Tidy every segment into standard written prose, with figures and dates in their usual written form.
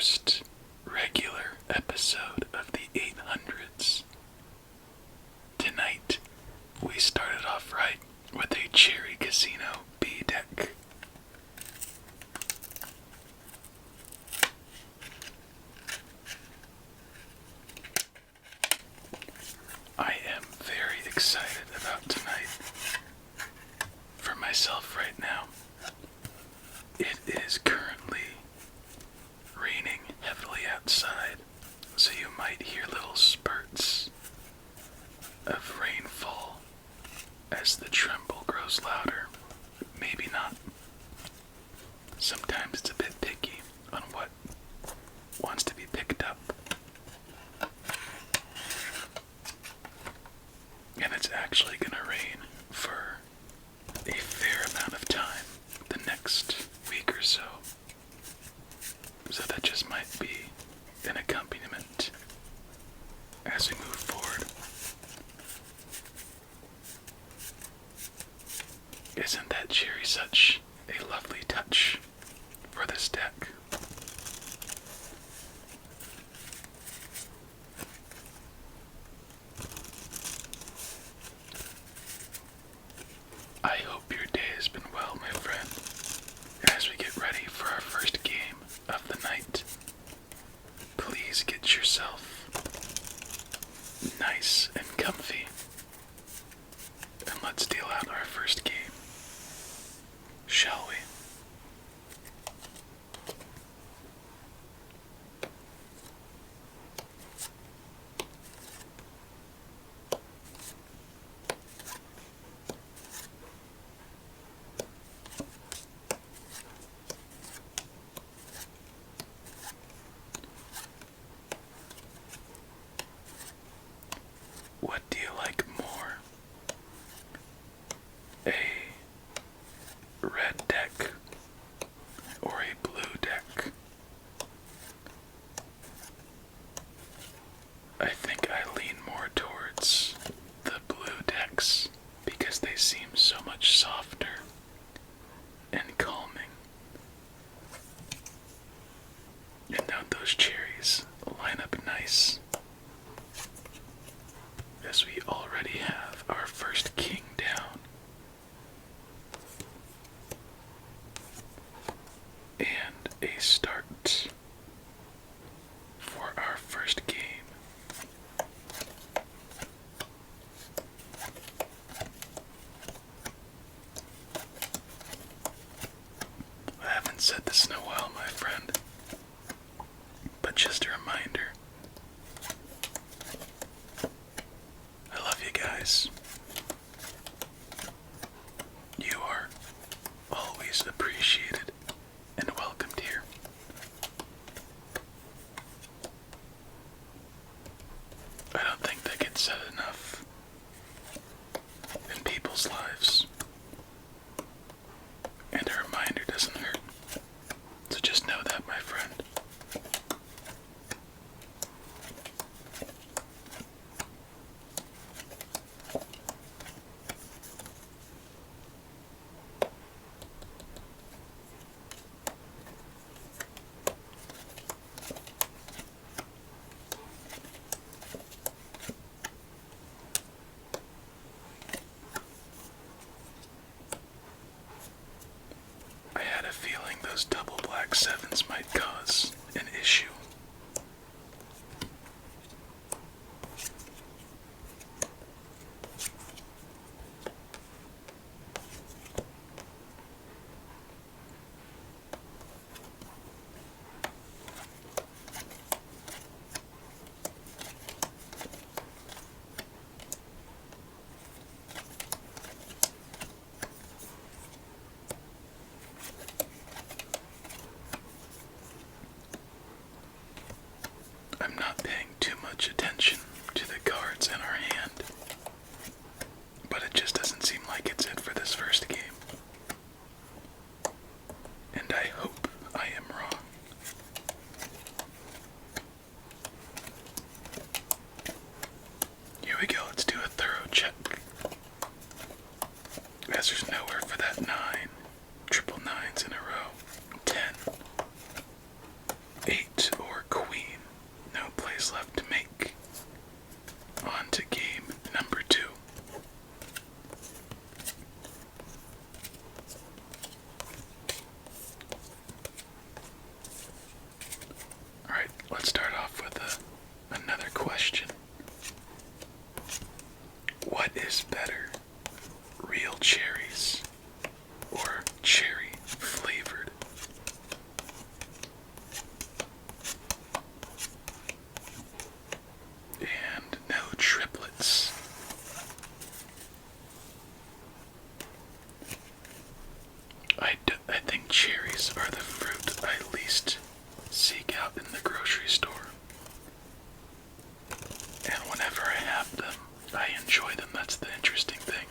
first regular episode of the 800s. Tonight, we started off right with a Cherry Casino B deck. I am very excited about tonight. For myself right now, it is currently raining heavily outside, so you might hear little spurts of rainfall as the tremble grows louder. Maybe not. Sometimes it's a bit picky on what wants to be picked up. And it's actually gonna rain for a fair amount of time the next week or so. So that just might be an accompaniment as we move forward. Isn't that cherry such a lovely touch for this deck? I hope your day has been well, my friend. As we get ready for our first game of the night, please get yourself nice and comfy, and let's deal out our first game, shall we? What do you like more? A red deck or a blue deck? I think I lean more towards the blue decks because they seem so much softer and calming. And don't those cherries line up nice? As we already have our first king down. And a start for our first game. I haven't said this in a while, my friend, but just a reminder, I love you guys. You are always appreciated and welcomed here. I don't think that gets said enough in people's lives. And a reminder doesn't hurt. So just know that, my friend. I had a feeling those double black sevens might cause an issue. I'm not paying too much attention to the cards in our hand, but it just doesn't seem like it's it for this first game. And I hope I am wrong. Here we go, let's do a thorough check. As there's nowhere for that 9, triple nines in a row. 10, 8, question. What is better, real cherries or cherry flavored? And no triplets. I think cherries are the fruit I least seek out in the grocery store. And whenever I have them, I enjoy them. That's the interesting thing.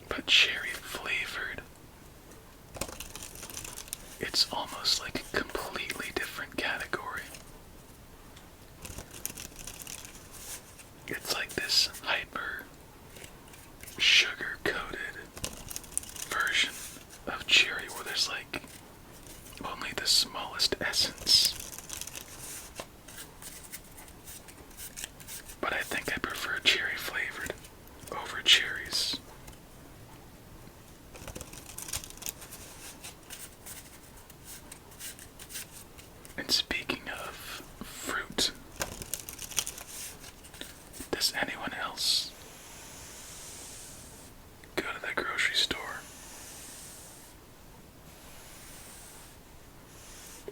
But cherry flavored, it's almost like a completely different category. It's like this hyper sugar coated version of cherry where there's like only the smallest essence. But I think I prefer cherry flavored over cherries. And speaking of fruit, does anyone else go to the grocery store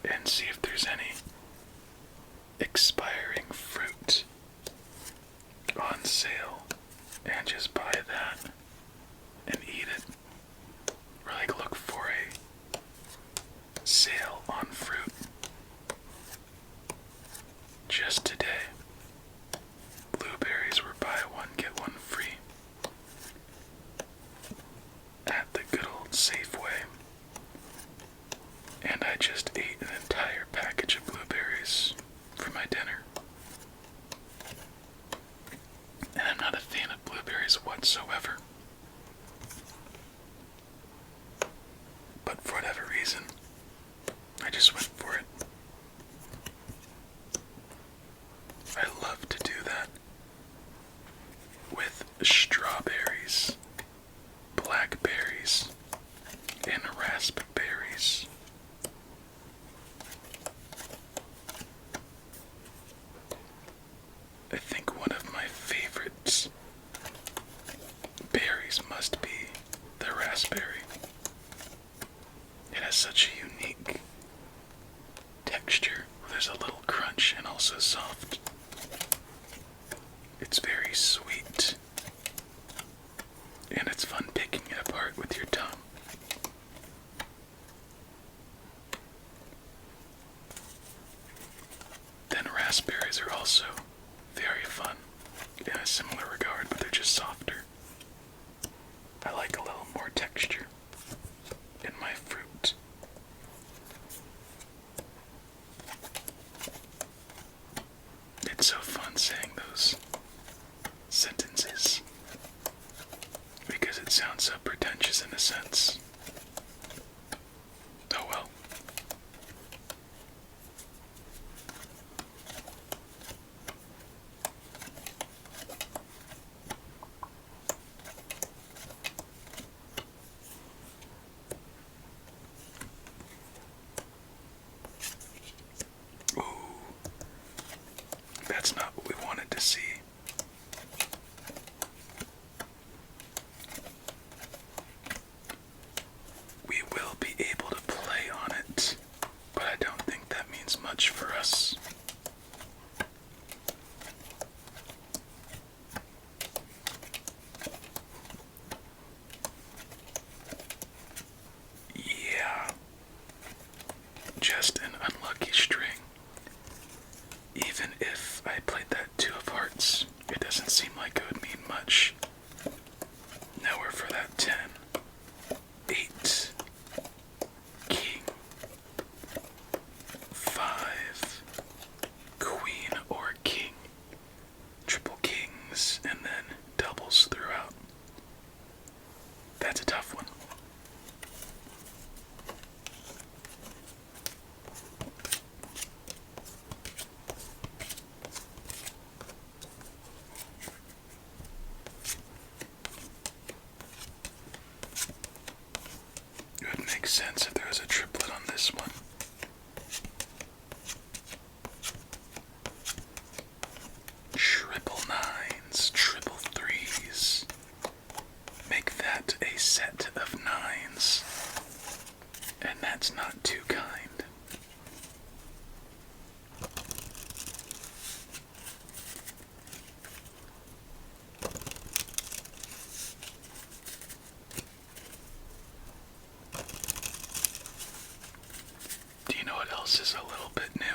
and see if there's any expiring fruit on sale and just buy that and eat it? Or like look for a sale on fruit? Just today, blueberries were buy one get one free at the good old Safeway, and I just ate an entire package of blueberries for my dinner. And I'm not a fan of blueberries whatsoever. But for whatever reason, I just went for it. I love to do that with strawberries, blackberries, and raspberries. I think one of my favorites berries must be the raspberry. It has such a unique texture. There's a little crunch and also soft. It's very sweet, and it's fun picking it apart with your tongue. Then raspberries are also very fun in a similar regard, but they're just softer. I like a little more texture in my fruit. It's so fun saying those sentences because it sounds so pretentious in a sense. Oh well. Ooh, that's not what we wanted to see. We will be able to play on it, but I don't think that means much for us. Yeah, just an unlucky string. Even if I played that two of hearts, it doesn't seem like it would mean much. Nowhere for that 10. 8. King. 5. Queen or king. Triple kings and then doubles throughout. That's a tough one. It would make sense if there was a triplet on this one. else is a little bit new.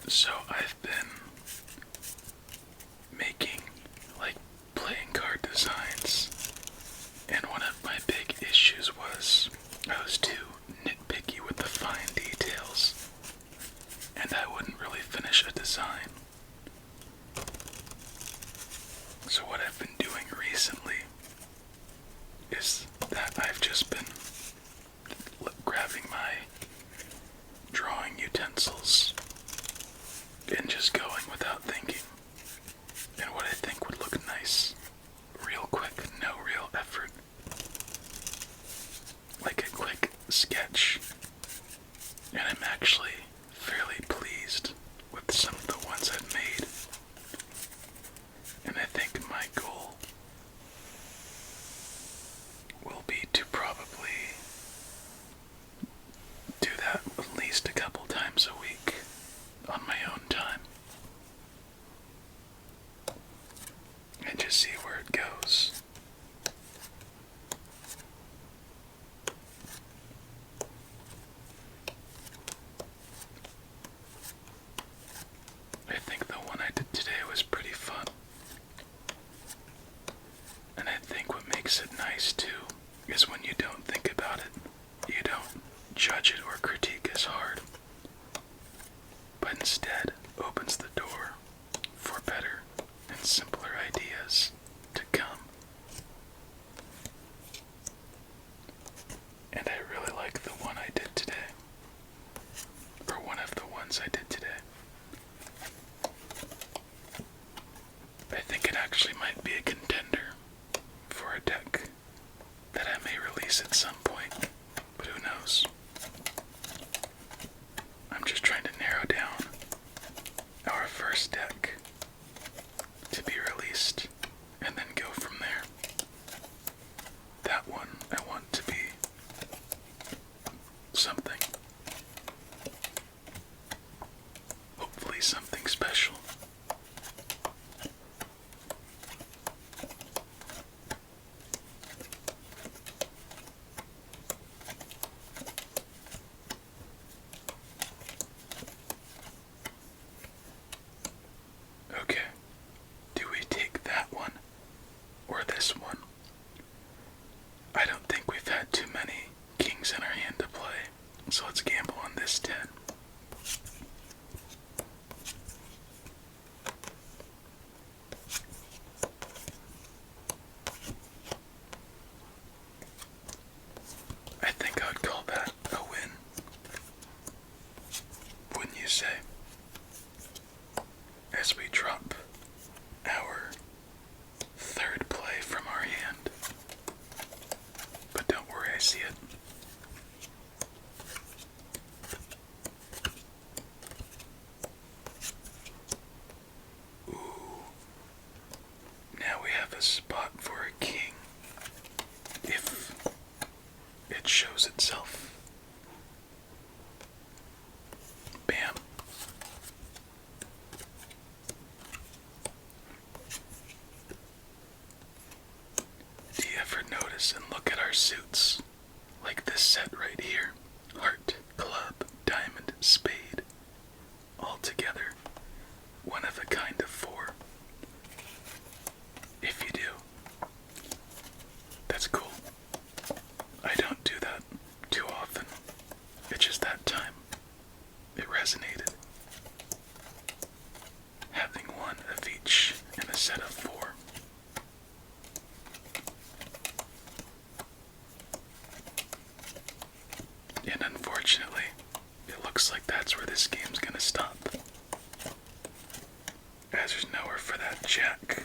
So I've been making, like, playing card designs, and one of my big issues was I was too nitpicky with the fine details, and I wouldn't really finish a design. So what I've been doing recently is that I've just been grabbing my drawing utensils and just going without thinking, and what I think would look nice, real quick, no real effort, like a quick sketch. And I'm actually fairly pleased with some of the ones I've made, and I think my goal will be to probably do that at least a couple times a week on my own time, and just see where it goes. I think the one I did today was pretty fun, and I think what makes it nice too is when you don't think about it, you don't judge it or critique as hard, but instead opens the door for better and simpler ideas to come. And I really like the one I did today, or one of the ones I did today. I think it actually might be a contender for a deck that I may release at some point, but who knows? I'm just trying to narrow down our first deck to be released and then go from there. That one I want to be something. Hopefully something special. Okay, do we take that one or this one? I don't think we've had too many kings in our hand to play, so let's gamble on this 10. I think I would call that a win. Wouldn't you say? As we drop our third play from our hand. But don't worry, I see it. Ooh. Now we have a spot for a king, if it shows itself. Bam. Do you ever notice and look at our suits? Like this set right here. Heart, club, diamond, spade. All together. One of a kind of 4. If you do, that's cool. I don't do that too often. It's just that time. It resonated. Having one of each in a set of 4. And unfortunately, it looks like that's where this game's gonna stop. As there's nowhere for that jack.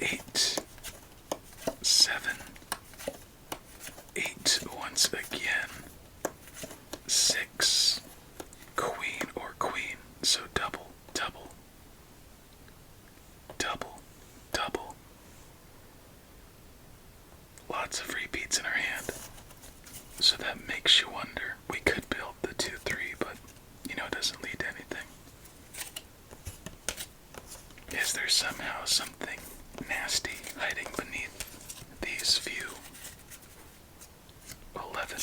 8, 7, 8 once again. 6, queen or queen, so double, double, double, double. Lots of repeats in our hand. So that makes you wonder, we could build the 2-3, but, you know, it doesn't lead to anything. Is there somehow something nasty hiding beneath these few? 11,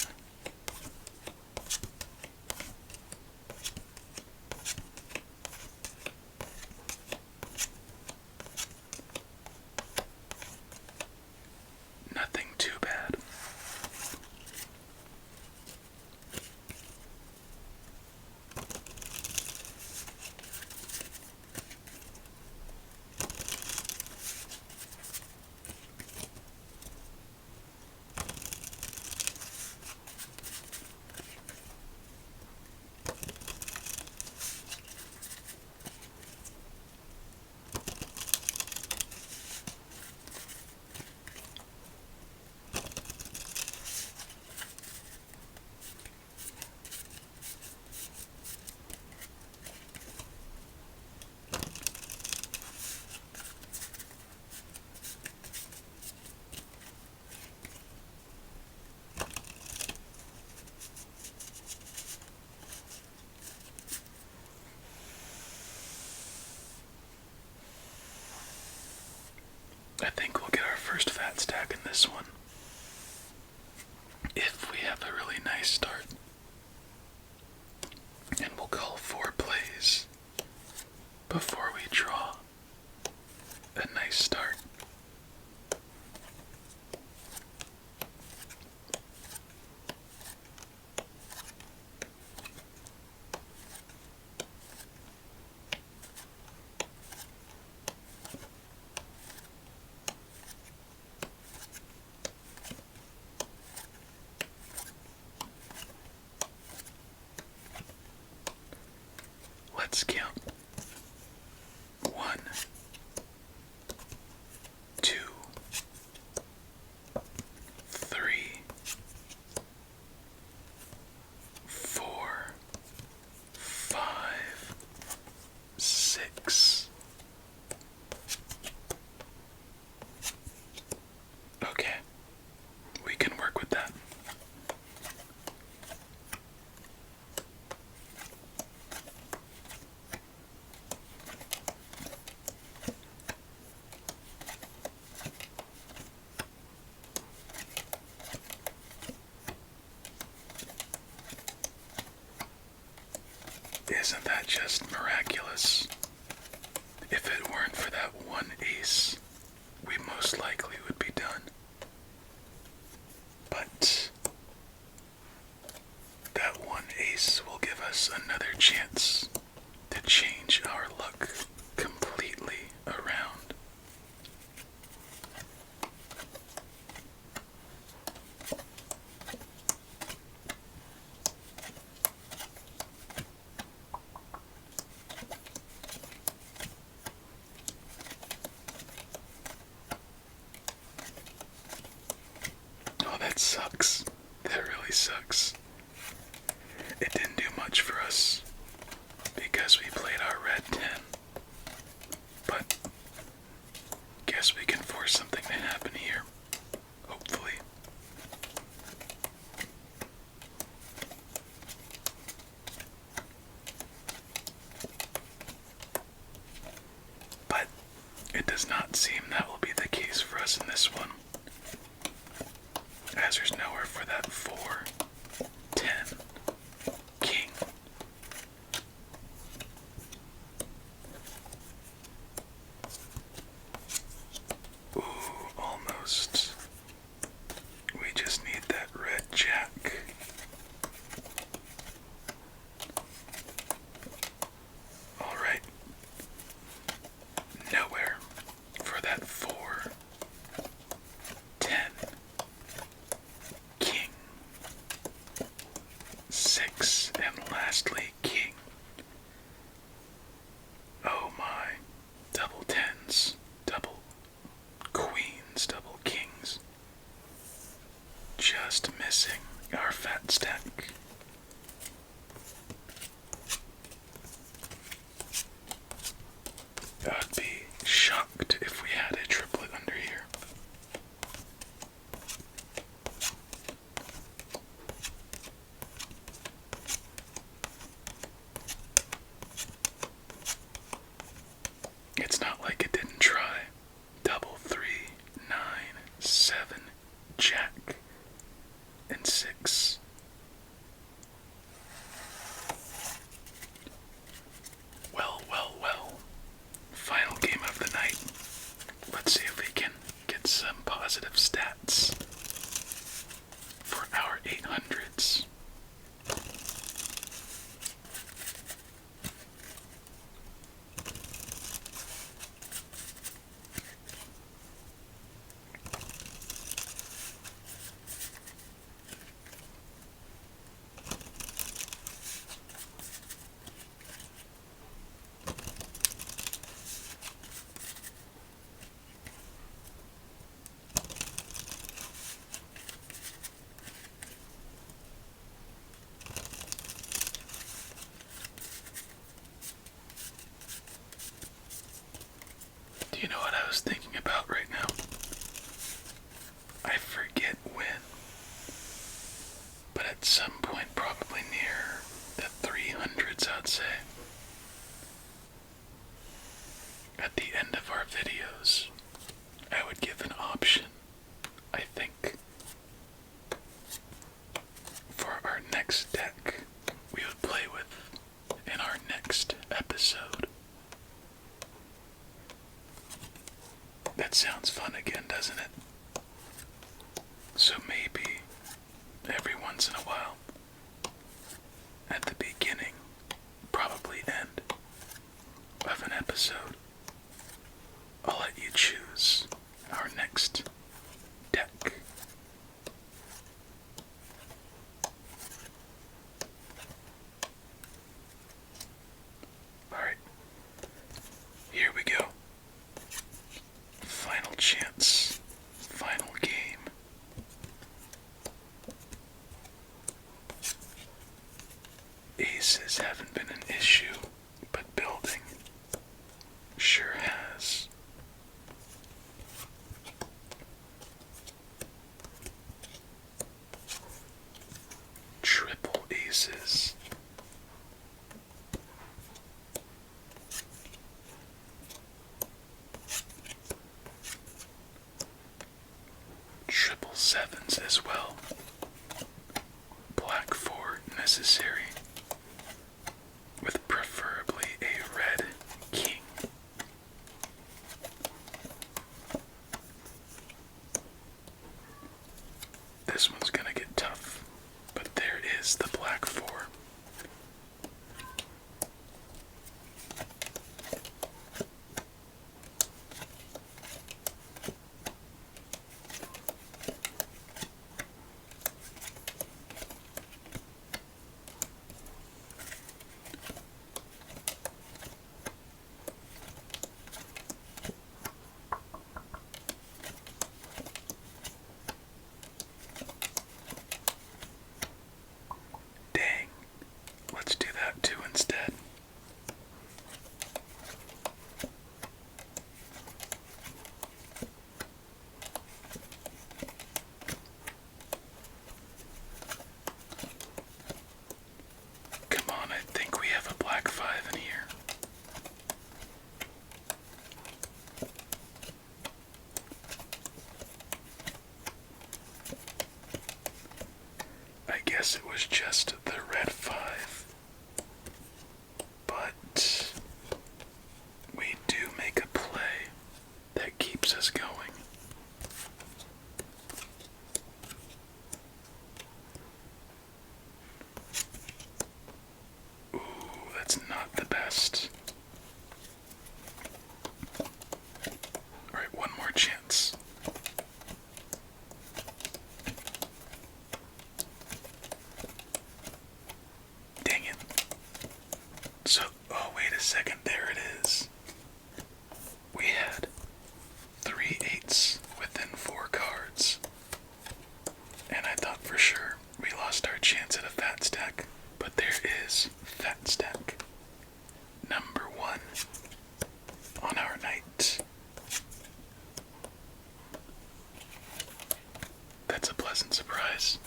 Isn't that just miraculous? If it weren't for that one ace, we most likely would be done. But that one ace will give us another chance to change our luck completely around. Oh, that sucks. That really sucks. It didn't do much for us because we played our red 10. But guess we can force something to happen here. Hopefully. But it does not seem that will be the case for us in this one, as there's nowhere for that 4, 10, king. Ooh, almost. We just need that red jack. Alright. Nowhere for that 4, 10, king, 6, and lastly king. Oh my. Double tens, double queens, double kings. Just missing our fat stack. I'd be shocked if we had a triplet under here. It's not like it didn't try. Double 3, 9, 7, jack, and 6. Well, well, well. Final game of the night. Let's see if we can get some positive stats for our 800s. Do you know what I was thinking about right now? I forget when, but at some point, probably near the 300s, I'd say, at the end of our videos, I would give an option, I think, for our next deck we would play with in our next episode. That sounds fun again, doesn't it? So maybe, every once in a while, at the beginning, probably end, of an episode, I'll let you choose our next deck. Alright, here we go. Final chance, final game. Aces haven't been an issue, but building sure has. Triple aces. Triple sevens as well. Black 4 necessary. With is the black 4. Dang, let's do that too instead. Come on, I think we have a black 5 in here. I guess it was just the red 5. But we do make a play that keeps us going. Ooh, that's not the best. Alright, one more chance. Dang it. So, oh, wait a second, there it is. We had 3 8s within 4 cards. And I thought for sure we lost our chance at a fat stack. But there is fat stack number 1 on our night. That's a pleasant surprise.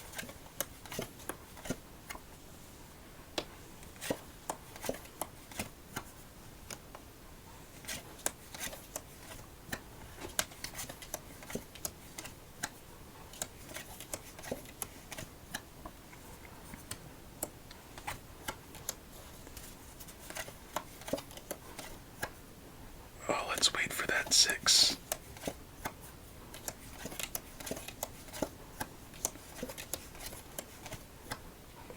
Oh, let's wait for that 6.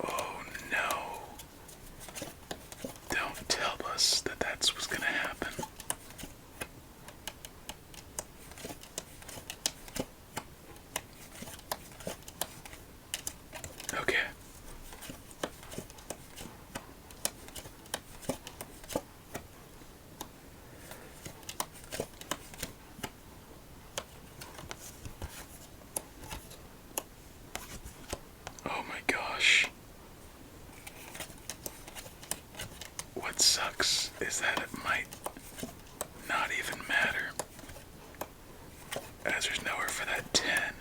Oh no. Don't tell us that that's what's gonna happen. Okay. Oh my gosh. What sucks is that it might not even matter, as there's nowhere for that 10,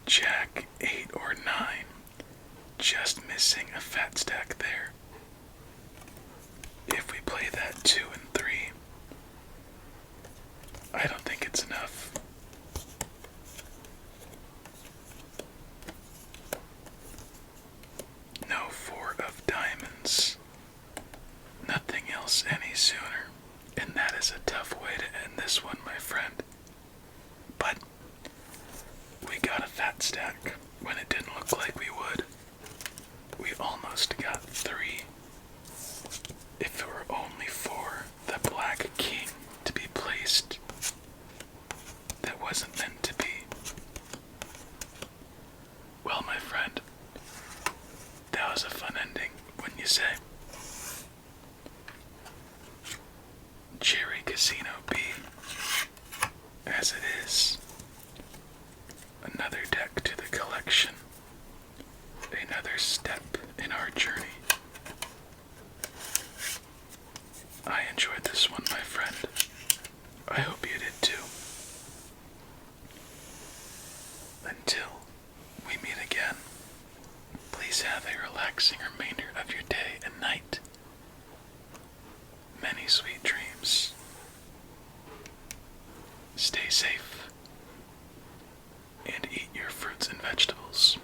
jack, 8, or 9. Just missing a fat stack there. If we play that 2 and 3, I don't think it's enough. No 4 of diamonds. Nothing else any sooner. And that is a tough way to end this one, my friend. But we got a fat stack when it didn't look like we would. We almost got 3. If it were only for the black king to be placed, that wasn't meant to be. Well, my friend, that was a fun ending, wouldn't you say? Cherry Casino B, as it is. Another deck to the collection. Another step in our journey. I enjoyed this one, my friend. I hope you did too. Until we meet again, please have a relaxing remainder of your day and night. Many sweet dreams. Stay safe and eat your fruits and vegetables.